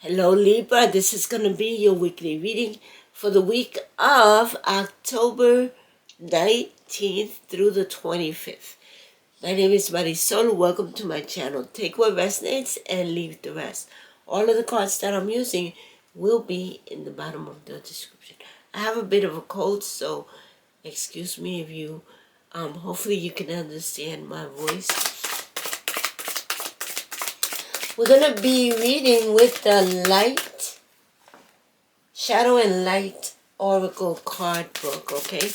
Hello Libra, this is going to be your weekly reading for the week of October 19th through the 25th. My name is Marisol. Welcome to my channel. Take what resonates and leave the rest. All of the cards that I'm using will be in the bottom of the description. I have a bit of a cold, so excuse me if you, hopefully you can understand my voice. We're going to be reading with the light, shadow and light oracle card book, okay?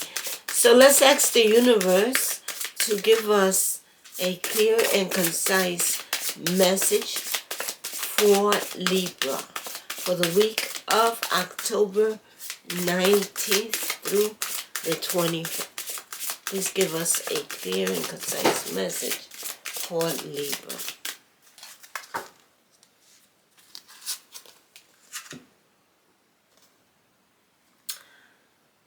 So let's ask the universe to give us a clear and concise message for Libra for the week of October 19th through the 25th. Please give us a clear and concise message for Libra.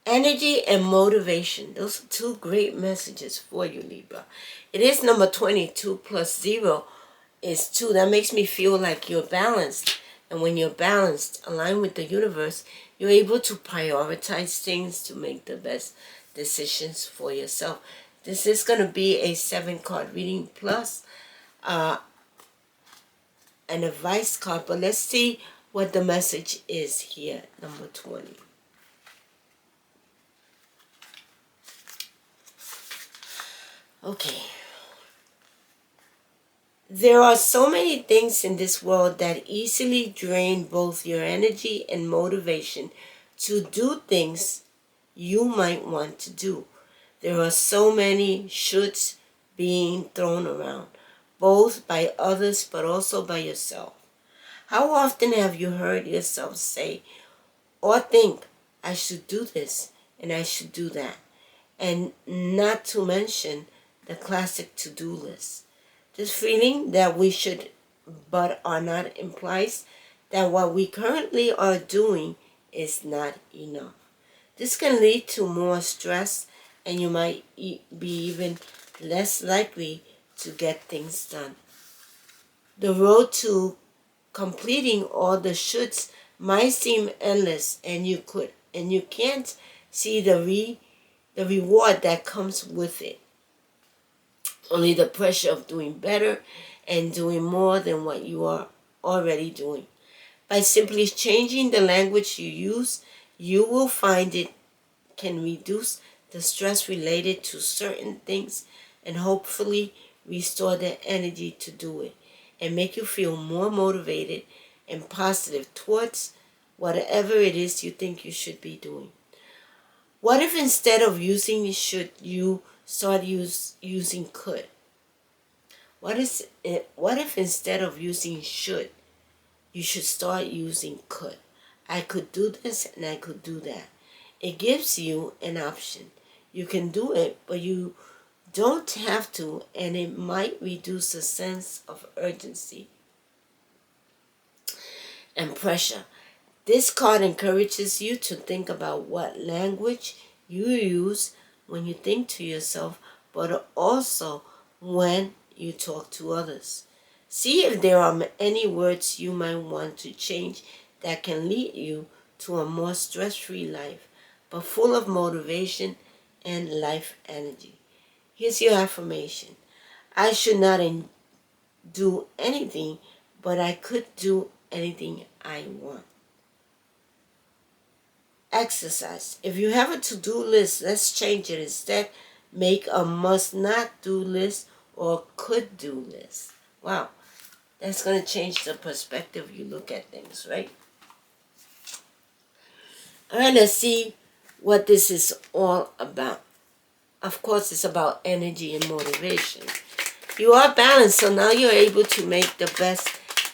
Energy and motivation. Those are two great messages for you, Libra. It is number 22 plus 0 is 2. That makes me feel like you're balanced. And when you're balanced, aligned with the universe, you're able to prioritize things to make the best decisions for yourself. This is going to be a 7-card reading plus an advice card. But let's see what the message is here, number 20. Okay. There are so many things in this world that easily drain both your energy and motivation to do things you might want to do. There are so many shoulds being thrown around, both by others but also by yourself. How often have you heard yourself say or think, I should do this and I should do that? And not to mention the classic to-do list. This feeling that we should but are not implies that what we currently are doing is not enough. This can lead to more stress, and you might be even less likely to get things done. The road to completing all the shoulds might seem endless, and you can't see the reward that comes with it. Only the pressure of doing better and doing more than what you are already doing. By simply changing the language you use, you will find it can reduce the stress related to certain things and hopefully restore the energy to do it and make you feel more motivated and positive towards whatever it is you think you should be doing. What if instead of using should, you start using could? What if instead of using should, you should start using could? I could do this and I could do that. It gives you an option. You can do it, but you don't have to, and it might reduce a sense of urgency and pressure. This card encourages you to think about what language you use when you think to yourself, but also when you talk to others. See if there are any words you might want to change that can lead you to a more stress-free life, but full of motivation and life energy. Here's your affirmation. I should not do anything, but I could do anything I want. Exercise. If you have a to-do list, let's change it. Instead, make a must-not-do list or could-do list. Wow, that's going to change the perspective you look at things, right? All right, let's see what this is all about. Of course, it's about energy and motivation. You are balanced, so now you're able to make the best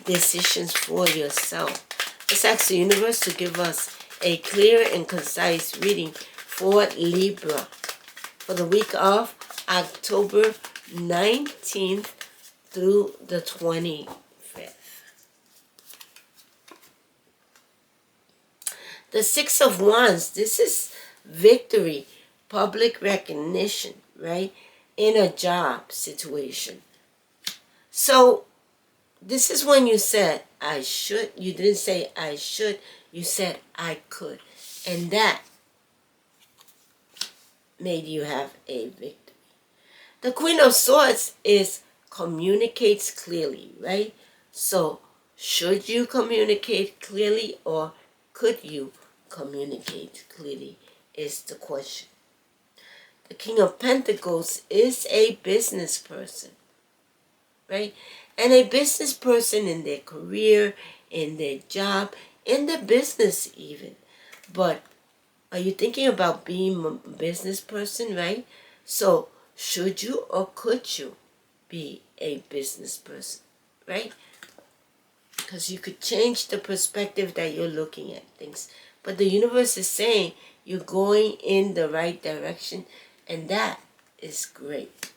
decisions for yourself. Let's ask the universe to give us a clear and concise reading for Libra for the week of October 19th through the 25th. The 6 of Wands, this is victory, public recognition, right? In a job situation. So this is when you said, I should. You didn't say I should. You said I could. And that made you have a victory. The Queen of Swords is communicates clearly, right? So, should you communicate clearly or could you communicate clearly is the question. The King of Pentacles is a business person, right? And a business person in their career, in their job, in their business even. But are you thinking about being a business person, right? So, should you or could you be a business person, right? Because you could change the perspective that you're looking at things. But the universe is saying you're going in the right direction, and that is great.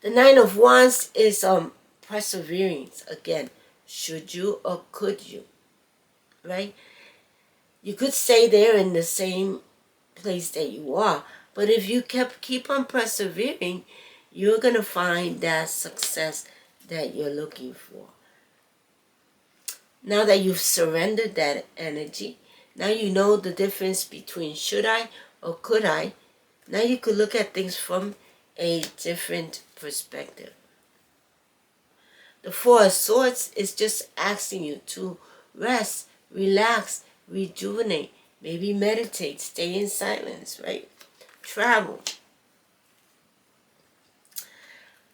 The Nine of Wands is perseverance. Again, should you or could you, right? You could stay there in the same place that you are, but if you keep on persevering, you're going to find that success that you're looking for. Now that you've surrendered that energy, now you know the difference between should I or could I. Now you could look at things from a different perspective. The Four of Swords is just asking you to rest, relax, rejuvenate, maybe meditate, stay in silence, right? Travel.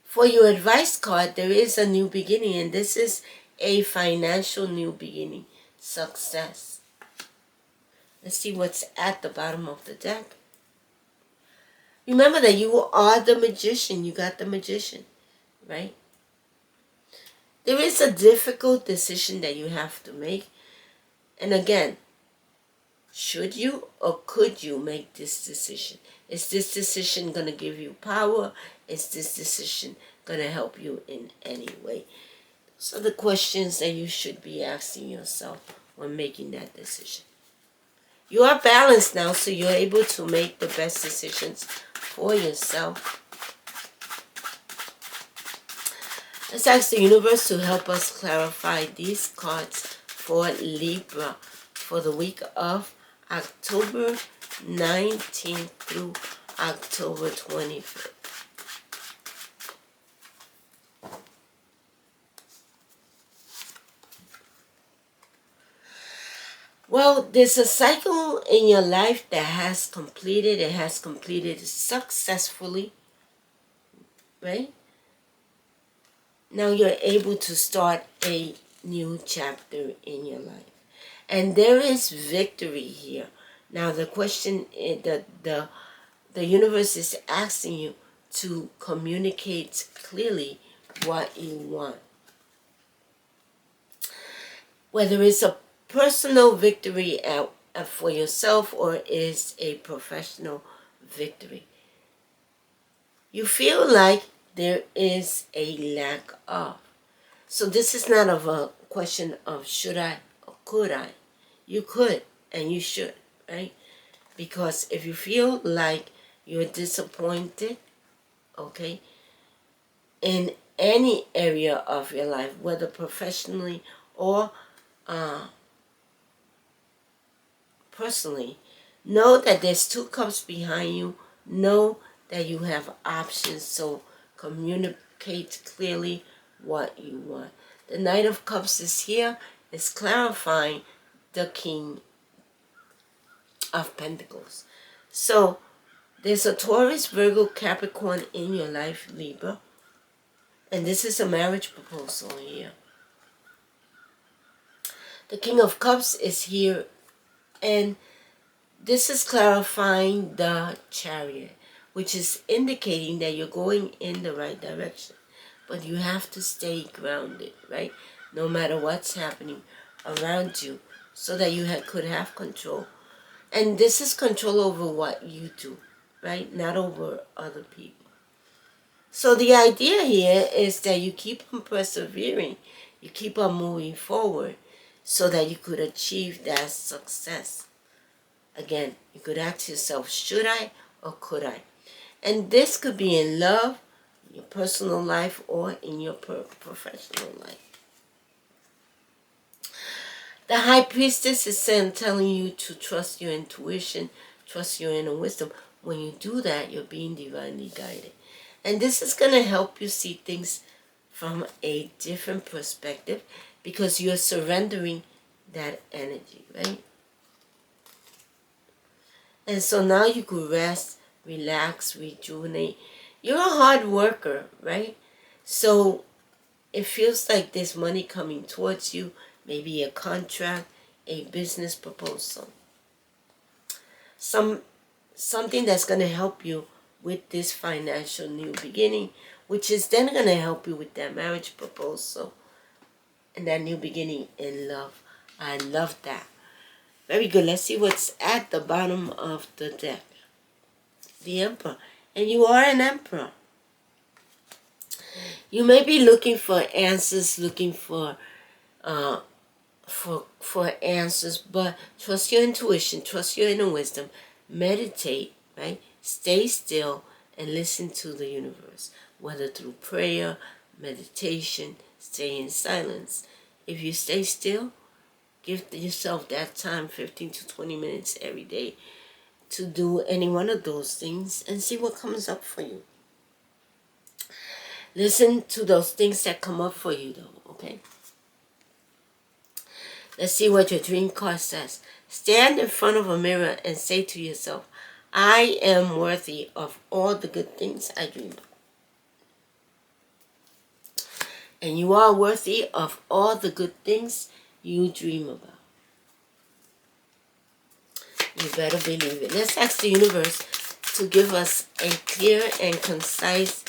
For your advice card, there is a new beginning, and this is a financial new beginning. Success. Let's see what's at the bottom of the deck. Remember that you are the magician. You got the magician, right? There is a difficult decision that you have to make. And again, should you or could you make this decision? Is this decision going to give you power? Is this decision going to help you in any way? So the questions that you should be asking yourself when making that decision. You are balanced now, so you're able to make the best decisions for yourself. Let's ask the universe to help us clarify these cards for Libra for the week of October 19th through October 25th. Well, there's a cycle in your life that has completed. It has completed successfully, right? Now you're able to start a new chapter in your life. And there is victory here. Now the question is the universe is asking you to communicate clearly what you want. Whether it's a personal victory for yourself or is a professional victory. You feel like there is a lack of. So this is not of a question of should I or could I. You could and you should, right? Because if you feel like you're disappointed, okay, in any area of your life, whether professionally or personally, know that there's two cups behind you. Know that you have options, so communicate clearly what you want. The Knight of Cups is here. It's clarifying the King of Pentacles. So there's a Taurus, Virgo, Capricorn in your life, Libra. And this is a marriage proposal here. The King of Cups is here. And this is clarifying the Chariot, which is indicating that you're going in the right direction. But you have to stay grounded, right? No matter what's happening around you, so that you could have control. And this is control over what you do, right? Not over other people. So the idea here is that you keep on persevering. You keep on moving forward so that you could achieve that success. Again, you could ask yourself, should I or could I? And this could be in love, your personal life or in your professional life. The High Priestess is telling you to trust your intuition, trust your inner wisdom. When you do that, you're being divinely guided. And this is going to help you see things from a different perspective because you're surrendering that energy, right? And so now you can rest, relax, rejuvenate. You're a hard worker, right? So it feels like there's money coming towards you, maybe a contract, a business proposal. Something that's going to help you with this financial new beginning, which is then going to help you with that marriage proposal and that new beginning in love. I love that. Very good. Let's see what's at the bottom of the deck. The Emperor. And you are an Emperor. You may be looking for answers, looking for answers, but trust your intuition, trust your inner wisdom, meditate, right? Stay still and listen to the universe, whether through prayer, meditation, stay in silence. If you stay still, give yourself that time, 15 to 20 minutes every day, to do any one of those things and see what comes up for you. Listen to those things that come up for you, though, okay? Let's see what your dream card says. Stand in front of a mirror and say to yourself, I am worthy of all the good things I dream of. And you are worthy of all the good things you dream about. You better believe it. Let's ask the universe to give us a clear and concise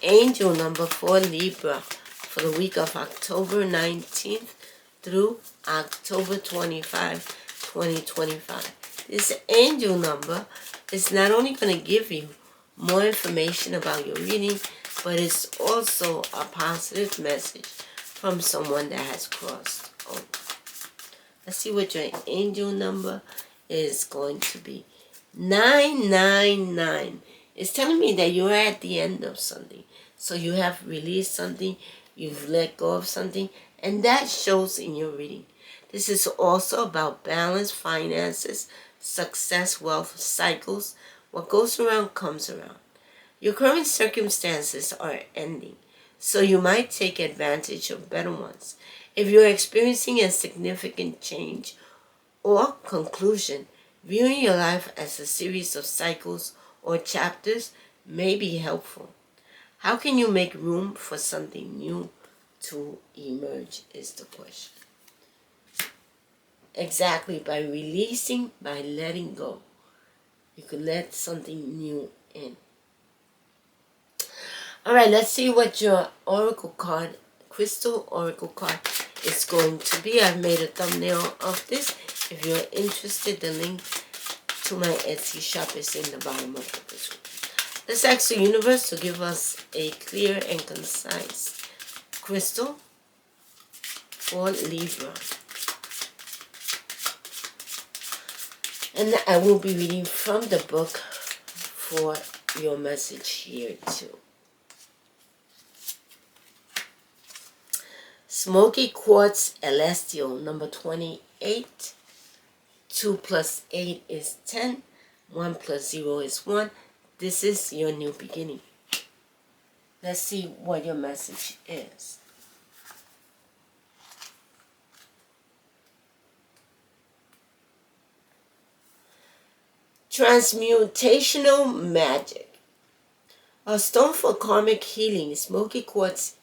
angel number for Libra for the week of October 19th through October 25, 2025. This angel number is not only going to give you more information about your reading, but it's also a positive message from someone that has crossed over. Let's see what your angel number is going to be. 999. It's telling me that you're at the end of something. So you have released something, you've let go of something, and that shows in your reading. This is also about balance, finances, success, wealth, cycles. What goes around comes around. Your current circumstances are ending, so you might take advantage of better ones. If you're experiencing a significant change or conclusion, viewing your life as a series of cycles or chapters may be helpful. How can you make room for something new to emerge is the question. Exactly, by releasing, by letting go. You could let something new in. Alright, let's see what your oracle card, crystal oracle card, is going to be. I've made a thumbnail of this. If you're interested, the link to my Etsy shop is in the bottom of the description. Let's ask the universe to give us a clear and concise crystal for Libra. And I will be reading from the book for your message here too. Smoky quartz elestial number 28. 2 plus 8 is 10. 1 plus 0 is 1. This is your new beginning. Let's see what your message is. Transmutational magic. A stone for karmic healing, smoky quartz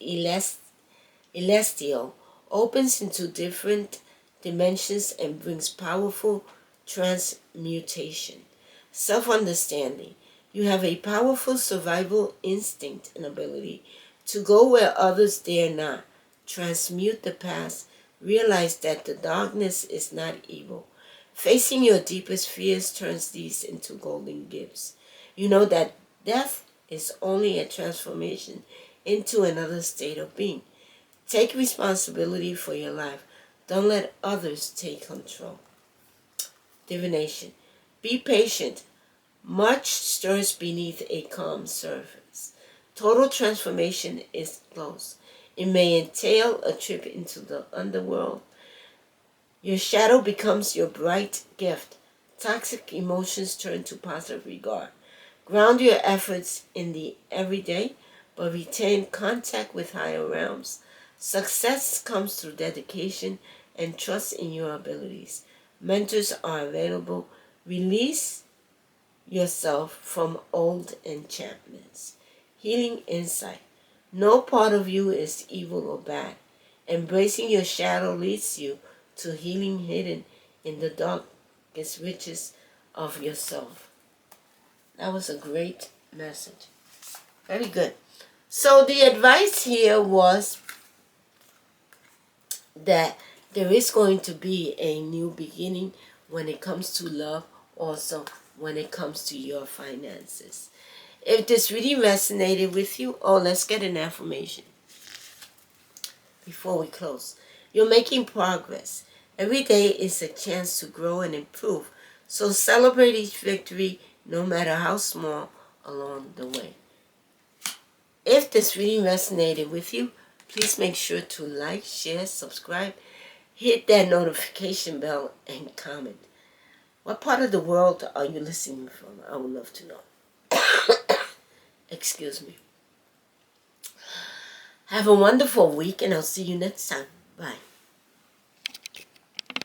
elestial opens into different dimensions and brings powerful transmutation. Self-understanding. You have a powerful survival instinct and ability to go where others dare not. Transmute the past. Realize that the darkness is not evil. Facing your deepest fears turns these into golden gifts. You know that death is only a transformation into another state of being. Take responsibility for your life. Don't let others take control. Divination. Be patient. Much stirs beneath a calm surface. Total transformation is close. It may entail a trip into the underworld. Your shadow becomes your bright gift. Toxic emotions turn to positive regard. Ground your efforts in the everyday, but retain contact with higher realms. Success comes through dedication and trust in your abilities. Mentors are available. Release yourself from old enchantments. Healing insight. No part of you is evil or bad. Embracing your shadow leads you to healing hidden in the darkest riches of yourself. That was a great message. Very good. So the advice here was that there is going to be a new beginning when it comes to love, also when it comes to your finances. If this really resonated with you, let's get an affirmation before we close. You're making progress. Every day is a chance to grow and improve. So celebrate each victory, no matter how small, along the way. If this really resonated with you, please make sure to like, share, subscribe, hit that notification bell, and comment. What part of the world are you listening from? I would love to know. Excuse me. Have a wonderful week, and I'll see you next time. Bye.